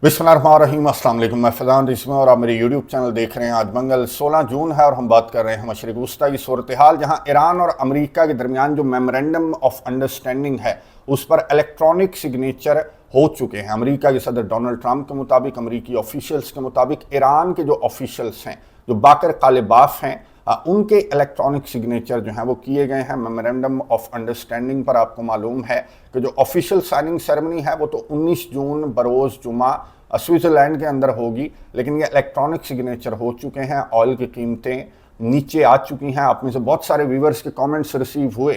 बिस्मिल्लाहिर्रहमानिर्रहीम। अस्सलाम वालेकुम। मैं फैज़ान रिज़वी और आप मेरे यूट्यूब चैनल देख रहे हैं। आज मंगल 16 जून है और हम बात कर रहे हैं मशरिक़ वुस्ता की सूरत हाल, जहाँ ईरान और अमेरिका के दरमियान जो मेमोरेंडम ऑफ अंडरस्टैंडिंग है उस पर इलेक्ट्रॉनिक सिग्नेचर हो चुके हैं। अमेरिका के सदर डोनाल्ड ट्रंप के मुताबिक, अमेरिकी ऑफिशियल्स के मुताबिक, ईरान के जो ऑफिशियल्स हैं, जो बाकर कालिबाफ हैं, उनके इलेक्ट्रॉनिक सिग्नेचर जो हैं वो किए गए हैं मेमोरेंडम ऑफ अंडरस्टैंडिंग पर। आपको मालूम है कि जो ऑफिशियल साइनिंग सेरेमनी है वो तो 19 जून बरोज़ जुमा स्विट्ज़रलैंड के अंदर होगी, लेकिन ये इलेक्ट्रॉनिक सिग्नेचर हो चुके हैं। ऑयल की कीमतें नीचे आ चुकी हैं। आप में से बहुत सारे व्यूवर्स के कमेंट्स रिसीव हुए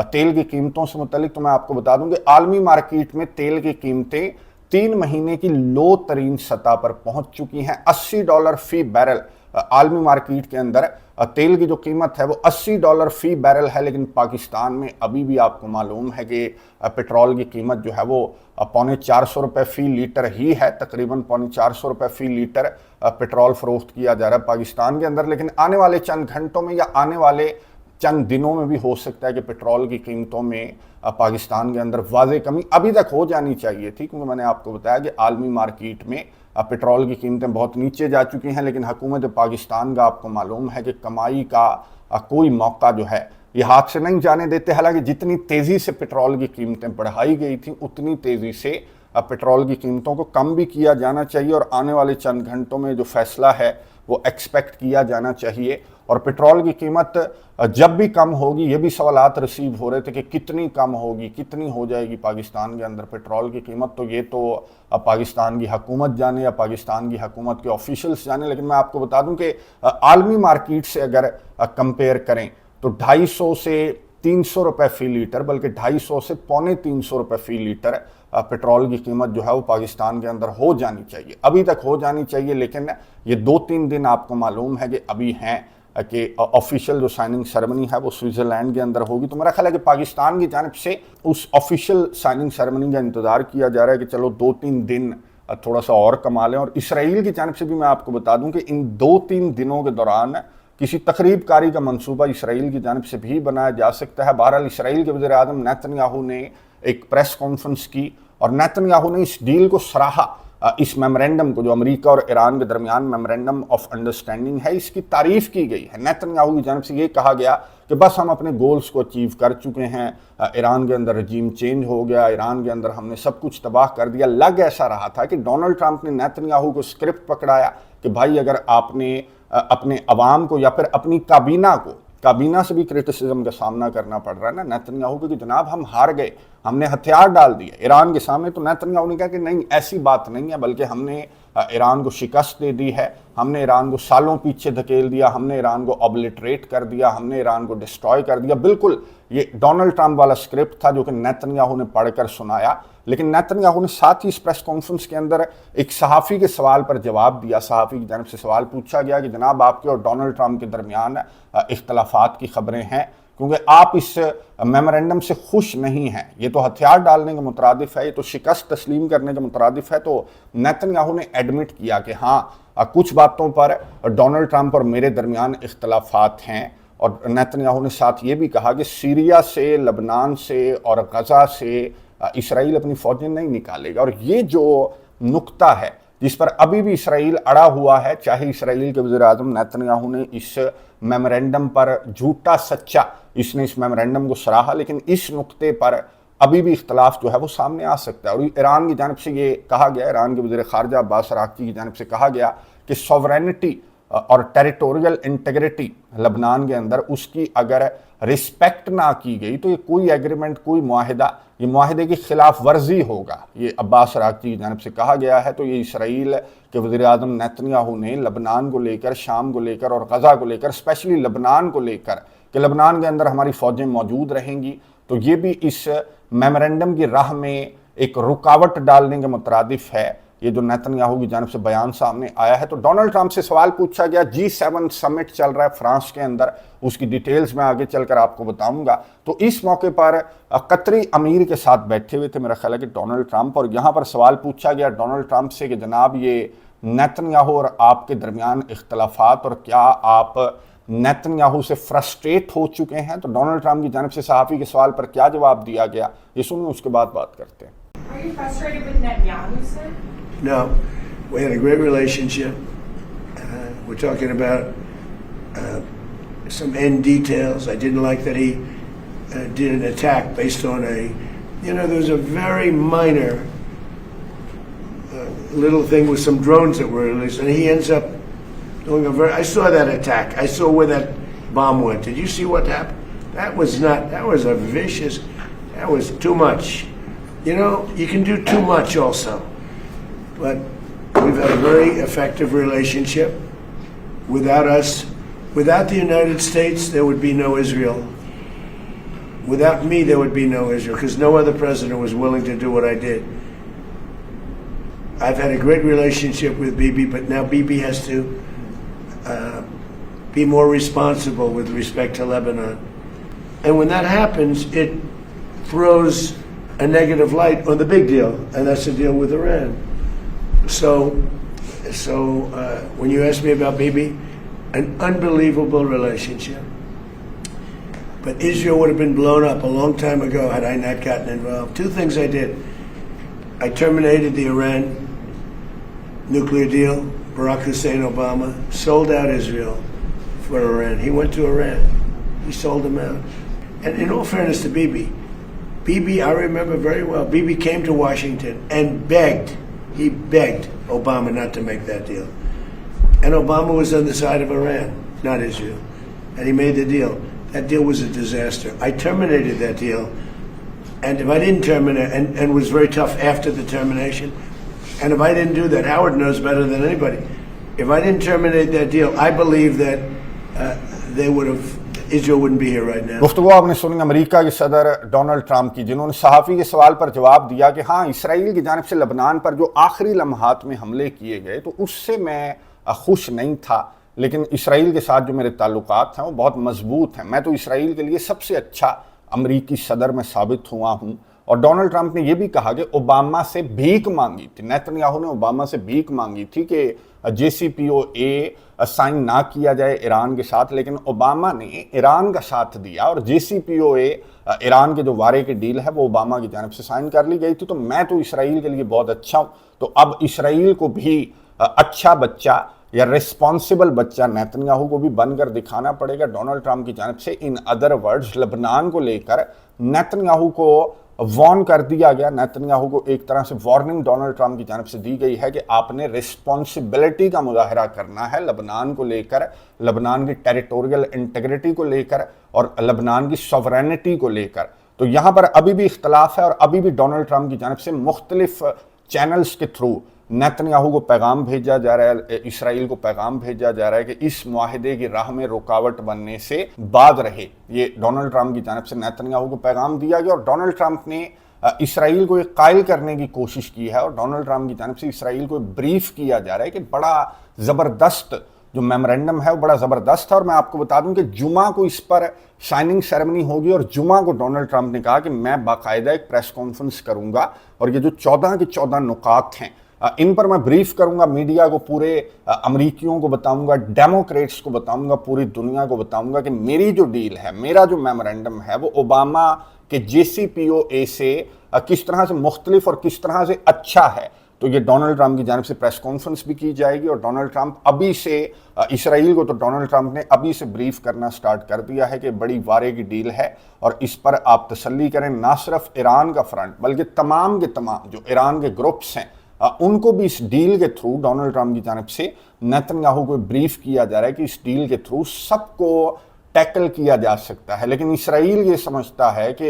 तेल की कीमतों से मुतलिक, तो मैं आपको बता दूं कि आलमी मार्केट में तेल की कीमतें 3 महीने की लो तरीन सतह पर पहुंच चुकी हैं। $80 फी बैरल आलमी मार्केट के अंदर तेल की जो कीमत है वो $80 फी बैरल है। लेकिन पाकिस्तान में अभी भी आपको मालूम है कि पेट्रोल की कीमत जो है वो ₹450 फी लीटर ही है। तकरीबन ₹450 फी लीटर पेट्रोल फरोख्त किया जा रहा है पाकिस्तान के अंदर। लेकिन आने वाले चंद घंटों में या आने वाले चंद दिनों में भी हो सकता है कि पेट्रोल की कीमतों में पाकिस्तान के अंदर वाज़े कमी अभी तक हो जानी चाहिए थी, क्योंकि मैंने आपको बताया कि आलमी मार्केट में पेट्रोल की कीमतें बहुत नीचे जा चुकी हैं। लेकिन हुकूमत पाकिस्तान का आपको मालूम है कि कमाई का कोई मौका जो है ये हाथ से नहीं जाने देते। हालांकि जितनी तेज़ी से पेट्रोल की कीमतें बढ़ाई गई थी उतनी तेज़ी से पेट्रोल की कीमतों को कम भी किया जाना चाहिए, और आने वाले चंद घंटों में जो फैसला है वो एक्सपेक्ट किया जाना चाहिए। और पेट्रोल की कीमत जब भी कम होगी, ये भी सवालात रिसीव हो रहे थे कि कितनी कम होगी, कितनी हो जाएगी पाकिस्तान के अंदर पेट्रोल की कीमत, तो ये तो पाकिस्तान की हुकूमत जाने या पाकिस्तान की हुकूमत के ऑफिशियल्स जाने। लेकिन मैं आपको बता दूं कि आलमी मार्केट से अगर कंपेयर करें तो 250 से 300 रुपये फ़ी लीटर, बल्कि 250 से पौने 300 रुपये फ़ी लीटर पेट्रोल की कीमत जो है वो पाकिस्तान के अंदर हो जानी चाहिए। अभी तक हो जानी चाहिए, लेकिन ये 2-3 दिन आपको मालूम है कि अभी हैं कि ऑफिशियल जो साइनिंग सेरेमनी है वो स्विट्ज़रलैंड के अंदर होगी। तो मेरा ख्याल है कि पाकिस्तान की जानिब से उस ऑफिशियल साइनिंग सेरेमनी का इंतज़ार किया जा रहा है कि चलो 2-3 दिन थोड़ा सा और कमा लें। और इसराइल की जानिब से भी मैं आपको बता दूं कि इन 2-3 दिनों के दौरान किसी तकरीब कारी का मंसूबा इसराइल की जानिब से भी बनाया जा सकता है। बहरहाल इसराइल के वज़ीर आज़म नेतन्याहू ने एक प्रेस कॉन्फ्रेंस की और नेतन्याहू ने इस डील को सराहा, इस मेमोरेंडम को जो अमेरिका और ईरान के दरमियान मेमोरेंडम ऑफ अंडरस्टैंडिंग है, इसकी तारीफ़ की गई है। नेतन्याहू की जानिब से ये कहा गया कि बस हम अपने गोल्स को अचीव कर चुके हैं, ईरान के अंदर रजीम चेंज हो गया, ईरान के अंदर हमने सब कुछ तबाह कर दिया। लग ऐसा रहा था कि डोनाल्ड ट्रंप ने नेतन्याहू को स्क्रिप्ट पकड़ाया कि भाई अगर आपने अपने अवाम को या फिर अपनी काबीना से भी क्रिटिसिज्म का सामना करना पड़ रहा है ना नेतन्याहू को कि जनाब हम हार गए, हमने हथियार डाल दिए ईरान के सामने, तो नेतन्याहू ने कहा कि नहीं, ऐसी बात नहीं है, बल्कि हमने ईरान को शिकस्त दे दी है, हमने ईरान को सालों पीछे धकेल दिया, हमने ईरान को ऑब्लिटरेट कर दिया, हमने ईरान को डिस्ट्रॉय कर दिया। बिल्कुल ये डोनाल्ड ट्रंप वाला स्क्रिप्ट था जो कि नेतन्याहू ने पढ़कर सुनाया। लेकिन नेतन्याहू ने साथ ही इस प्रेस कॉन्फ्रेंस के अंदर एक सहाफ़ी के सवाल पर जवाब दिया। सहाफ़ी की जानिब से सवाल पूछा गया कि जनाब आपके और डोनाल्ड ट्रंप के दरमियान इख्तलाफात की खबरें हैं, क्योंकि आप इस मेमोरेंडम से खुश नहीं हैं, ये तो हथियार डालने के मुतरादिफ है, ये तो शिकस्त तस्लीम करने के मुतरादिफ है। तो नेतन्याहू ने एडमिट किया कि हाँ कुछ बातों पर डोनाल्ड ट्रंप और मेरे दरमियान इख्तलाफात हैं। और नेतन्याहू ने साथ ये भी कहा कि सीरिया से, लबनान से और गज़ा से इसराइल अपनी फ़ौजें नहीं निकालेगा। और ये जो नुक्ता है जिस पर अभी भी इसराइल अड़ा हुआ है, चाहे इसराइल के वज़ीर आज़म नेतन्याहू ने इस मेमोरेंडम पर झूठा सच्चा इसने इस मेमोरेंडम को सराहा, लेकिन इस नुक्ते पर अभी भी इख्तलाफ जो है वो सामने आ सकता है। और ईरान की जानिब से ये कहा गया, ईरान के वज़ीर ख़ारजा अब्बास अराग़ची की जानिब से कहा गया कि सॉवरेनिटी और टेरिटोरियल इंटीग्रिटी लबनान के अंदर उसकी अगर रिस्पेक्ट ना की गई तो ये कोई एग्रीमेंट, कोई मुआहिदा, ये मुआहिदे की खिलाफ वर्जी होगा, ये अब्बास अराग़ची की जानिब से कहा गया है। तो ये इसराइल के वज़ीर आज़म नेतन्याहू ने लबनान को लेकर, शाम को लेकर और गज़ा को लेकर, स्पेशली लबनान को लेकर कि लबनान के अंदर हमारी फ़ौजें मौजूद रहेंगी, तो ये भी इस मेमोरेंडम की राह में एक रुकावट डालने के मुतरादिफ है, ये जो नेतन्याहू की जानिब से बयान सामने आया है। तो डोनाल्ड ट्रंप से सवाल पूछा गया, G7 समिट चल रहा है फ्रांस के अंदर, उसकी डिटेल्स मैं आगे चलकर आपको बताऊंगा। तो इस मौके पर कतरी अमीर के साथ बैठे हुए थे मेरा ख्याल है कि डोनाल्ड ट्रंप, और यहाँ पर सवाल पूछा गया डोनाल्ड ट्रंप से कि जनाब ये नेतन्याहू और आपके दरमियान इख्तलाफात, और क्या आप नेतन्याहू से फ्रस्ट्रेट हो चुके हैं? तो डोनाल्ड ट्रंप की जानिब से सहाफ़ी के सवाल पर क्या जवाब दिया गया ये सुनिए, उसके बाद बात करते हैं। Are you frustrated with Netanyahu, sir? No, we had a great relationship. We're talking about some end details. I didn't like that he did an attack based on there was a very minor little thing with some drones that were released, and he ends up doing I saw that attack. I saw where that bomb went. Did you see what happened? That was a vicious, that was too much. You can do too much also. But we've had a very effective relationship. Without the United States, there would be no Israel. Without me, there would be no Israel, because no other president was willing to do what I did. I've had a great relationship with Bibi, but now Bibi has to be more responsible with respect to Lebanon. And when that happens, it throws a negative light on the big deal, and that's the deal with Iran. So when you ask me about Bibi, an unbelievable relationship. But Israel would have been blown up a long time ago had I not gotten involved. Two things I did. I terminated the Iran nuclear deal. Barack Hussein Obama sold out Israel for Iran. He went to Iran. He sold them out. And in all fairness to Bibi, I remember very well, Bibi came to Washington and he begged Obama not to make that deal. And Obama was on the side of Iran, not Israel. And he made the deal. That deal was a disaster. I terminated that deal. And if I didn't terminate, and was very tough after the termination, and if I didn't do that, Howard knows better than anybody. If I didn't terminate that deal, I believe that Israel wouldn't be here right now. गुफ्तगू आपने सुनी America के सदर Donald Trump की, जिन्होंने सहाफ़ी के सवाल पर जवाब दिया कि हाँ, इसराइल की जानिब से लबनान पर जो आखिरी लम्हात में हमले किए गए तो उससे मैं खुश नहीं था, लेकिन इसराइल के साथ जो मेरे ताल्लुकात हैं वो बहुत मजबूत हैं। मैं तो इसराइल के लिए सबसे अच्छा अमरीकी सदर में साबित हुआ हूँ। और डोनाल्ड ट्रंप ने यह भी कहा कि ओबामा से भीख मांगी थी, नेतन्याहू ने ओबामा से भीख मांगी थी कि JCPOA साइन ना किया जाए ईरान के साथ, लेकिन ओबामा ने ईरान का साथ दिया और JCPOA ईरान के जो वारे की डील है वो ओबामा की जानिब से साइन कर ली गई थी। तो मैं तो इसराइल के लिए बहुत अच्छा हूँ। तो अब इसराइल को भी अच्छा बच्चा या रिस्पॉन्सिबल बच्चा नेतन्याहू को भी बनकर दिखाना पड़ेगा डोनाल्ड ट्रंप की जानिब से। इन अदर वर्ड्स, लबनान को लेकर नेतन्याहू को वार्न कर दिया गया। नेतन्याहू को एक तरह से वार्निंग डोनाल्ड ट्रंप की जानिब से दी गई है कि आपने रिस्पॉन्सिबिलिटी का मुजाहरा करना है लबनान को लेकर, लबनान की टेरिटोरियल इंटीग्रिटी को लेकर और लबनान की सॉवरेनिटी को लेकर। तो यहाँ पर अभी भी इख्तलाफ है और अभी भी डोनाल्ड ट्रंप की जानिब से मुख्तलिफ चैनल्स के थ्रू नेतन्याहू को पैगाम भेजा जा रहा है, इसराइल को पैगाम भेजा जा रहा है कि इस मुआहिदे की राह में रुकावट बनने से बाज रहे। ये डोनाल्ड ट्रंप की जानिब से नेतन्याहू को पैगाम दिया गया और डोनाल्ड ट्रंप ने इसराइल को एक कायल करने की कोशिश की है और डोनाल्ड ट्रंप की जानिब से इसराइल को ब्रीफ किया जा रहा है कि बड़ा ज़बरदस्त जो मेमोरेंडम है वो बड़ा ज़बरदस्त है। और मैं आपको बता दूं कि जुमा को इस पर साइनिंग सेरेमनी होगी और जुमा को डोनाल्ड ट्रंप ने कहा कि मैं बाकायदा एक प्रेस कॉन्फ्रेंस करूंगा और ये जो 14 के 14 नुकात हैं इन पर मैं ब्रीफ करूंगा, मीडिया को, पूरे अमरीकियों को बताऊंगा, डेमोक्रेट्स को बताऊंगा, पूरी दुनिया को बताऊंगा कि मेरी जो डील है, मेरा जो मेमोरेंडम है वो ओबामा के JCPOA से किस तरह से मुख्तलिफ और किस तरह से अच्छा है। तो ये डोनाल्ड ट्रंप की जानिब से प्रेस कॉन्फ्रेंस भी की जाएगी और डोनाल्ड ट्रंप अभी से इसराइल को, तो डोनाल्ड ट्रंप ने अभी से ब्रीफ करना स्टार्ट कर दिया है कि बड़ी वारे की डील है और इस पर आप तसल्ली करें। ना सिर्फ ईरान का फ्रंट बल्कि तमाम के तमाम जो ईरान के ग्रुप्स हैं उनको भी इस डील के थ्रू डोनाल्ड ट्रंप की जानिब से नेतन्याहू को ब्रीफ किया जा रहा है कि इस डील के थ्रू सबको टैकल किया जा सकता है। लेकिन इसराइल ये समझता है कि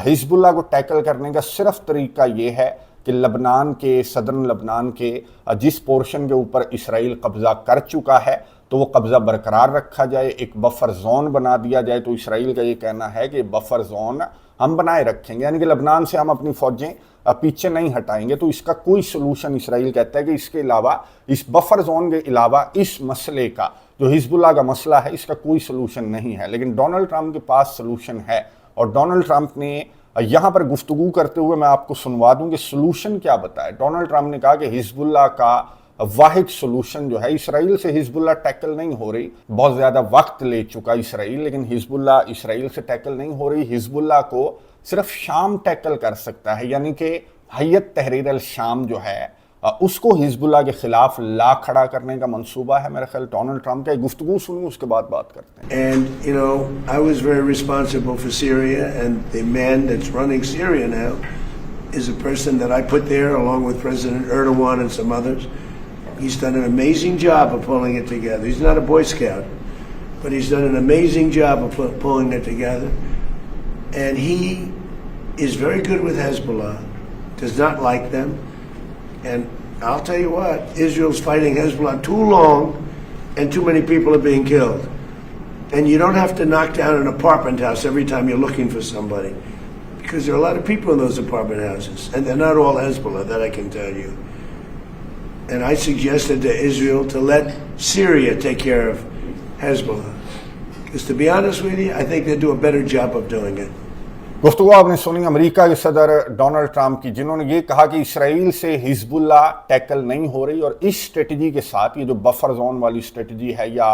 हिजबुल्लाह को टैकल करने का सिर्फ तरीका ये है कि लबनान के, सदर्न लबनान के जिस पोर्शन के ऊपर इसराइल कब्ज़ा कर चुका है तो वो कब्ज़ा बरकरार रखा जाए, एक बफर जोन बना दिया जाए। तो इसराइल का ये कहना है कि बफर जोन हम बनाए रखेंगे, यानी कि लबनान से हम अपनी फ़ौजें पीछे नहीं हटाएंगे। तो इसका कोई सलूशन इसराइल कहता है कि इसके अलावा, इस बफर जोन के अलावा इस मसले का जो हिजबुल्लाह का मसला है इसका कोई सलूशन नहीं है। लेकिन डोनाल्ड ट्रंप के पास सलूशन है और डोनाल्ड ट्रंप ने यहाँ पर गुफ्तगू करते हुए मैं आपको सुनवा दूं कि सलूशन क्या बताया। डोनाल्ड ट्रंप ने कहा कि हिजबुल्लाह का वाहिद सलूशन जो है, इसराइल से हिजबुल्लाह टैकल नहीं हो रही, बहुत ज़्यादा वक्त ले चुका इसराइल, लेकिन हिजबुल्लाह इसराइल से टैकल नहीं हो रही। हिजबुल्लाह को सिर्फ शाम टैकल कर सकता है, यानी कि हय्यत तहरीर अल शाम जो है اس کو حزب اللہ کے خلاف لا کھڑا کرنے کا منصوبہ ہے؟ میرا خیال ڈونلڈ ٹرمپ کا ایک گفتگو سنیں اس کے بعد بات کرتے ہیں. And, you know, I was very responsible for Syria, and the man that's running Syria now is a person that I put there along with President Erdogan and some others. He's done an amazing job of pulling it together. He's not a Boy Scout, but he's done an amazing job of pulling it together. And he is very good with Hezbollah, does not like them. And I'll tell you what, Israel's fighting Hezbollah too long, and too many people are being killed. And you don't have to knock down an apartment house every time you're looking for somebody, because there are a lot of people in those apartment houses, and they're not all Hezbollah, that I can tell you. And I suggested to Israel to let Syria take care of Hezbollah. Because to be honest with you, I think they do a better job of doing it. گفتگو آپ نے سنی امریکہ کے صدر Donald Trump کی، جنہوں نے یہ کہا کہ اسرائیل سے حزب اللہ ٹیکل نہیں ہو رہی، اور اس اسٹریٹجی کے ساتھ یہ جو بفر زون والی اسٹریٹجی ہے یا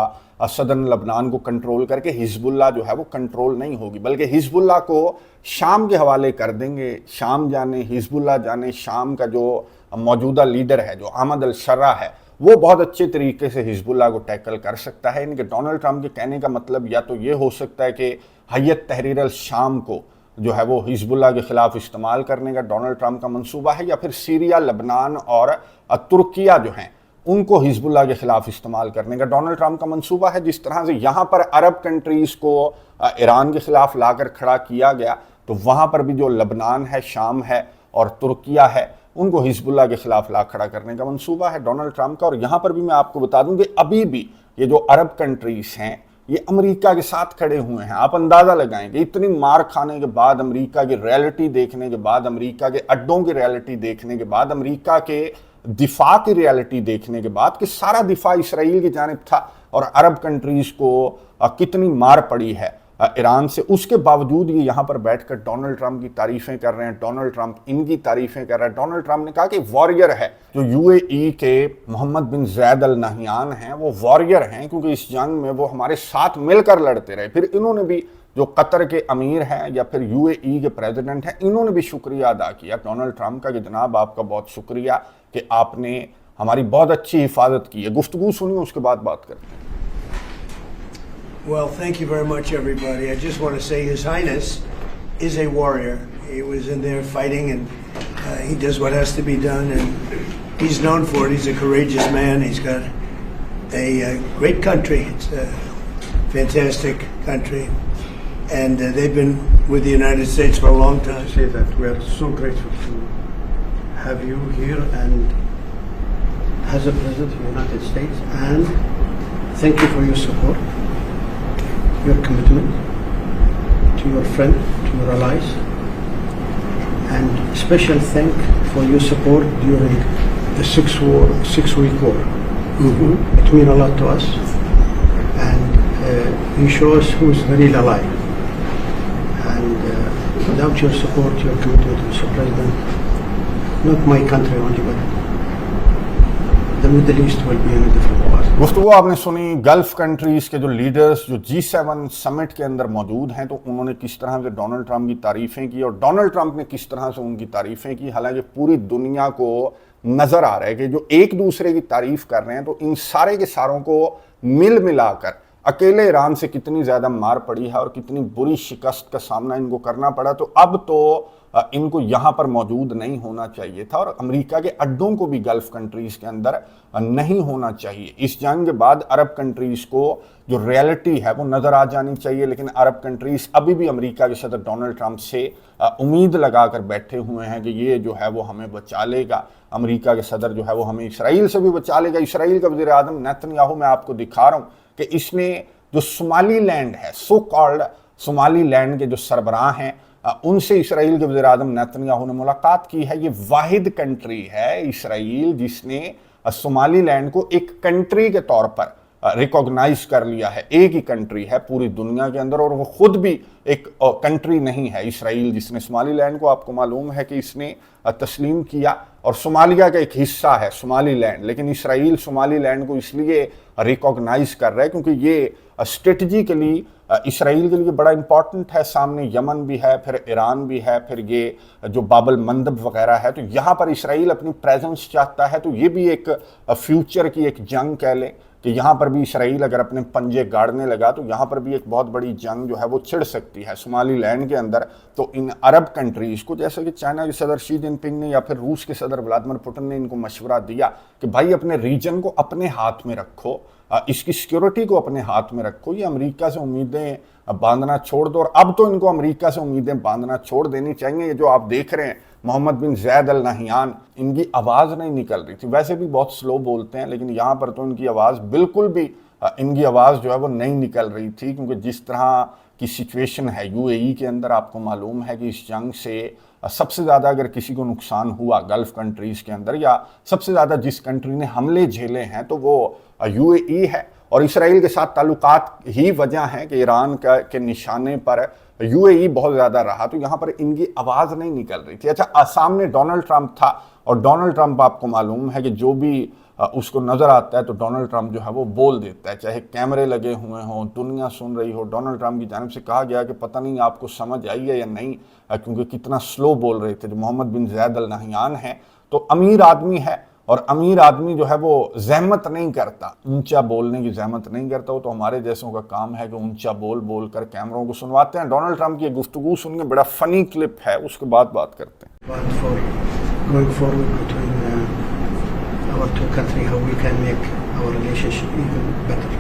صدرن لبنان کو کنٹرول کر کے حزب اللہ جو ہے وہ کنٹرول نہیں ہوگی، بلکہ حزب اللہ کو شام کے حوالے کر دیں گے. شام جانے، حزب اللہ جانے، شام کا جو موجودہ لیڈر ہے جو احمد الشرع ہے وہ بہت اچھے طریقے سے حزب اللہ کو ٹیکل کر سکتا ہے. ان کے ڈونلڈ ٹرمپ کے کہنے کا مطلب یا تو یہ ہو سکتا ہے کہ حیت تحریر الشام کو جو ہے وہ حزب اللہ کے خلاف استعمال کرنے کا ڈونلڈ ٹرمپ کا منصوبہ ہے، یا پھر سیریا، لبنان اور ترکیہ جو ہیں ان کو حزب اللہ کے خلاف استعمال کرنے کا ڈونلڈ ٹرمپ کا منصوبہ ہے. جس طرح سے یہاں پر عرب کنٹریز کو ایران کے خلاف لا کر کھڑا کیا گیا، تو وہاں پر بھی جو لبنان ہے، شام ہے اور ترکیہ ہے، ان کو حزب اللہ کے خلاف لا کھڑا کرنے کا منصوبہ ہے ڈونلڈ ٹرمپ کا. اور یہاں پر بھی میں آپ کو بتا دوں کہ ابھی بھی یہ جو عرب کنٹریز ہیں یہ امریکہ کے ساتھ کھڑے ہوئے ہیں. آپ اندازہ لگائیں کہ اتنی مار کھانے کے بعد، امریکہ کی ریالٹی دیکھنے کے بعد، امریکہ کے اڈوں کی ریالٹی دیکھنے کے بعد، امریکہ کے دفاع کی ریالٹی دیکھنے کے بعد کہ سارا دفاع اسرائیل کی جانب تھا اور عرب کنٹریز کو کتنی مار پڑی ہے ایران سے، اس کے باوجود یہ یہاں پر بیٹھ کر ڈونلڈ ٹرمپ کی تعریفیں کر رہے ہیں. ڈونلڈ ٹرمپ ان کی تعریفیں کر رہا ہے. ڈونلڈ ٹرمپ نے کہا کہ واریر ہے. جو یو اے ای کے محمد بن زید ال نہیان ہیں وہ واریر ہیں، کیونکہ اس جنگ میں وہ ہمارے ساتھ مل کر لڑتے رہے. پھر انہوں نے بھی، جو قطر کے امیر ہیں یا پھر یو اے ای کے پریزیڈنٹ ہیں، انہوں نے بھی شکریہ ادا کیا ڈونلڈ ٹرمپ کا کہ جناب آپ کا بہت شکریہ کہ آپ نے ہماری بہت اچھی حفاظت کی ہے. گفتگو سنیے اس کے بعد بات کرتے ہیں. Well, thank you very much, everybody. I just want to say His Highness is a warrior. He was in there fighting, and he does what has to be done, and he's known for it. He's a courageous man. He's got a great country. It's a fantastic country, and they've been with the United States for a long time. To say that we are so grateful to have you here and as a President of the United States, and thank you for your support, your commitment to your friend, to your allies, and special thank for your support during the 6-week war. It means a lot to us, and you show us who is the real ally. And without your support, your commitment, Mr. President, not my country only, but the Middle East will be in a different path. گفتگو آپ نے سنی golf countries کے جو leaders جو G7 سمٹ کے اندر موجود ہیں، تو انہوں نے کس طرح سے ڈونلڈ ٹرمپ کی تعریفیں کی اور ڈونلڈ ٹرمپ نے کس طرح سے ان کی تعریفیں کی. حالانکہ پوری دنیا کو نظر آ رہا ہے کہ جو ایک دوسرے کی تعریف کر رہے ہیں، تو ان سارے کے ساروں کو مل ملا کر اکیلے ایران سے کتنی زیادہ مار پڑی ہے اور کتنی بری شکست کا سامنا ان کو کرنا پڑا. تو اب تو ان کو یہاں پر موجود نہیں ہونا چاہیے تھا، اور امریکہ کے اڈوں کو بھی گلف کنٹریز کے اندر نہیں ہونا چاہیے. اس جنگ کے بعد عرب کنٹریز کو جو ریالٹی ہے وہ نظر آ جانی چاہیے، لیکن عرب کنٹریز ابھی بھی امریکہ کے صدر ڈونلڈ ٹرمپ سے امید لگا کر بیٹھے ہوئے ہیں کہ یہ جو ہے وہ ہمیں بچا لے گا. امریکہ کے صدر جو ہے وہ ہمیں اسرائیل سے بھی بچا لے گا. اسرائیل کا وزیر اعظم نیتن یاہو، میں آپ کو دکھا رہا ہوں کہ اس نے جو صومالی لینڈ ہے، سو کالڈ صومالی لینڈ کے جو سربراہ ہیں، ان سے اسرائیل کے وزیر اعظم نیتن یاہو نے ملاقات کی ہے. یہ واحد کنٹری ہے اسرائیل جس نے صومالی لینڈ کو ایک کنٹری کے طور پر रिकॉग्नाइज कर लिया है। एक ही कंट्री है पूरी दुनिया के अंदर और वो खुद भी एक कंट्री नहीं है, इसराइल, जिसने सोमालीलैंड को, आपको मालूम है कि इसने तस्लीम किया और सोमालिया का एक हिस्सा है सोमालीलैंड, लेकिन इसराइल सोमालीलैंड को इसलिए रिकॉग्नाइज कर रहा है क्योंकि ये स्ट्रेटजिकली इसराइल के लिए बड़ा इंपॉर्टेंट है। सामने यमन भी है, फिर ईरान भी है, फिर ये जो बाबल मंदब वगैरह है, तो यहाँ पर इसराइल अपनी प्रेजेंस चाहता है। तो ये भी एक फ्यूचर की एक जंग कह लें कि यहाँ पर भी इसराइल अगर अपने पंजे गाड़ने लगा तो यहाँ पर भी एक बहुत बड़ी जंग जो है वो छिड़ सकती है सोमालीलैंड के अंदर। तो इन अरब कंट्रीज़ को, जैसे कि चाइना के सदर शी जिनपिंग ने या फिर रूस के सदर व्लादिमीर पुतिन ने इनको मशवरा दिया कि भाई अपने रीजन को अपने हाथ में रखो, इसकी सिक्योरिटी को अपने हाथ में रखो, ये अमेरिका से उम्मीदें बांधना छोड़ दो। और अब तो इनको अमेरिका से उम्मीदें बांधना छोड़ देनी चाहिए। ये जो आप देख रहे हैं मोहम्मद बिन ज़ैद अल नहयान, इनकी आवाज़ नहीं निकल रही थी, वैसे भी बहुत स्लो बोलते हैं, लेकिन यहाँ पर तो इनकी आवाज़ बिल्कुल भी, इनकी आवाज़ जो है वो नहीं निकल रही थी, क्योंकि जिस तरह की सिचुएशन है यूएई के अंदर, आपको मालूम है कि इस जंग से सबसे ज़्यादा अगर किसी को नुकसान हुआ गल्फ़ कंट्रीज़ के अंदर, या सबसे ज़्यादा जिस कंट्री ने हमले झेले हैं, तो वो यूएई है। और इसराइल के साथ ताल्लुकात ही वजह है कि ईरान के निशाने पर यूएई बहुत ज़्यादा रहा, तो यहाँ पर इनकी आवाज़ नहीं निकल रही थी। अच्छा, सामने डोनाल्ड ट्रंप था, और डोनाल्ड ट्रंप आपको मालूम है कि जो भी उसको नज़र आता है तो डोनाल्ड ट्रंप जो है वो बोल देता है, चाहे कैमरे लगे हुए हों, दुनिया सुन रही हो। डोनाल्ड ट्रंप की जानिब से कहा गया कि पता नहीं आपको समझ आई है या नहीं, क्योंकि कितना स्लो बोल रहे थे। जो मोहम्मद बिन ज़ैद अल नहयान है तो अमीर आदमी है, और अमीर आदमी जो है वो जहमत नहीं करता, ऊंचा बोलने की जहमत नहीं करता। वो तो हमारे जैसों का काम है कि ऊंचा बोल बोल कर कैमरों को सुनवाते हैं। डोनाल्ड ट्रंप की गुफ्तगू सुन के बड़ा फनी क्लिप है, उसके बाद बात करते हैं। Going forward between our two countries, how we can make our relationship even better.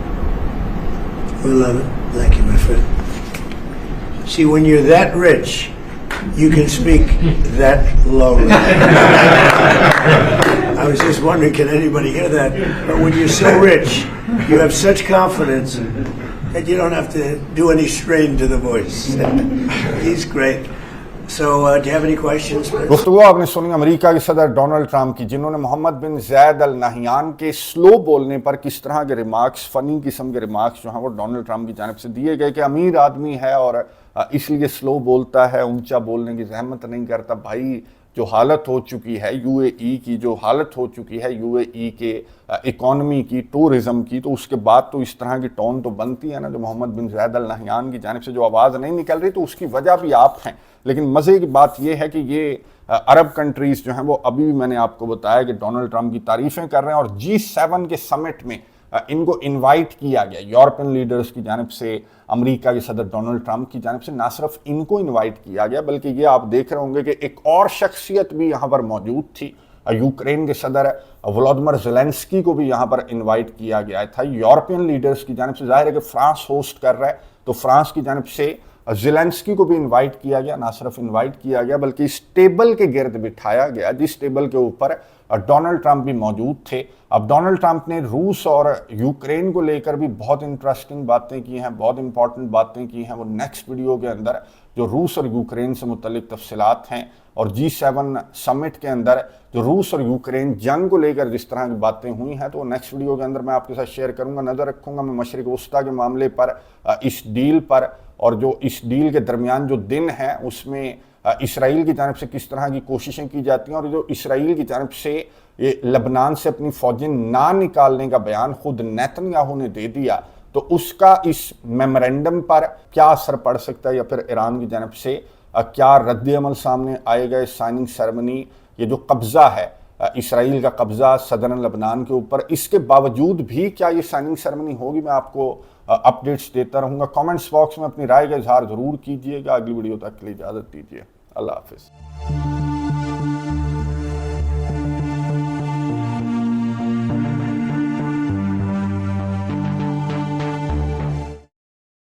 Well, thank you, my friend. See, when you're that rich, you can speak that lowly. I was just wondering, can anybody hear that? But when you're so rich, you have such confidence that you don't have to do any strain to the voice. He's great. So, do you have any questions? गुफ्तगू आपने सुनी America के सदर Donald Trump की, जिन्होंने मोहम्मद बिन ज़ैद Al Nahyan के slow बोलने पर किस तरह के रिमार्क्स, फ़नी किस्म के रिमार्क्स जो हैं वो डोनाल्ड ट्रंप की जानिब से दिए गए कि अमीर आदमी है और इसलिए स्लो बोलता है, ऊंचा बोलने की जहमत नहीं करता। भाई, जो हालत हो चुकी है यूएई की, जो हालत हो चुकी है यूएई के इकॉनमी की, टूरिज़म की, तो उसके बाद तो इस तरह की टोन तो बनती है ना। जो मोहम्मद बिन ज़ैद अल नहयान की जानिब से जो आवाज़ नहीं निकल रही, तो उसकी वजह भी आप हैं। लेकिन मज़े की बात यह है कि ये अरब कंट्रीज़ जो हैं वो अभी भी मैंने आपको बताया कि डोनाल्ड ट्रंप की तारीफ़ें कर रहे हैं, और G7 के समिट में इनको इनवाइट किया गया यूरोपियन लीडर्स की जानिब से, अमेरिका के सदर डोनाल्ड ट्रंप की जानिब से। ना सिर्फ इनको इनवाइट किया गया, बल्कि ये आप देख रहे होंगे कि एक और शख्सियत भी यहाँ पर मौजूद थी। यूक्रेन के सदर वोलोदिमीर ज़ेलेंस्की को भी यहाँ पर इनवाइट किया गया था यूरोपियन लीडर्स की जानिब से। जाहिर है कि फ्रांस होस्ट कर रहा है, तो फ्रांस की जानिब से ज़ेलेंस्की को भी इनवाइट किया गया। ना सिर्फ इनवाइट किया गया, बल्कि इस टेबल के गिर्द बिठाया गया जिस टेबल के ऊपर डोनाल्ड ट्रंप भी मौजूद थे। अब डोनाल्ड ट्रंप ने रूस और यूक्रेन को लेकर भी बहुत इंटरेस्टिंग बातें की हैं, बहुत इंपॉर्टेंट बातें की हैं। वो नेक्स्ट वीडियो के अंदर जो रूस और यूक्रेन से मुतल्लिक तफसीलात हैं, और G7 समिट के अंदर जो रूस और यूक्रेन जंग को लेकर जिस तरह की बातें हुई हैं, तो नेक्स्ट वीडियो के अंदर मैं आपके साथ शेयर करूंगा। नज़र रखूंगा मैं मशरिक वस्ता के मामले पर, इस डील पर, और जो इस डील के दरमियान जो दिन है उसमें इसराइल की जानिब से किस तरह की कोशिशें की जाती हैं, और जो इसराइल की जानिब से ये लबनान से अपनी फ़ौजें ना निकालने का बयान खुद नेतन्याहू ने दे दिया, तो उसका इस मेमोरेंडम पर क्या असर पड़ सकता है, या फिर ईरान की जानिब से क्या रद्द-ए-अमल सामने आएगा। इस साइनिंग सेरेमनी, ये जो कब्ज़ा है इसराइल का कब्ज़ा सदरन लबनान के ऊपर, इसके बावजूद भी क्या ये साइनिंग सेरेमनी होगी, मैं आपको अपडेट्स देता रहूँगा। कमेंट्स बॉक्स में अपनी राय का इजहार ज़रूर कीजिएगा। अगली वीडियो तक के लिए इजाज़त दीजिए। अल्लाह हाफ़िज़।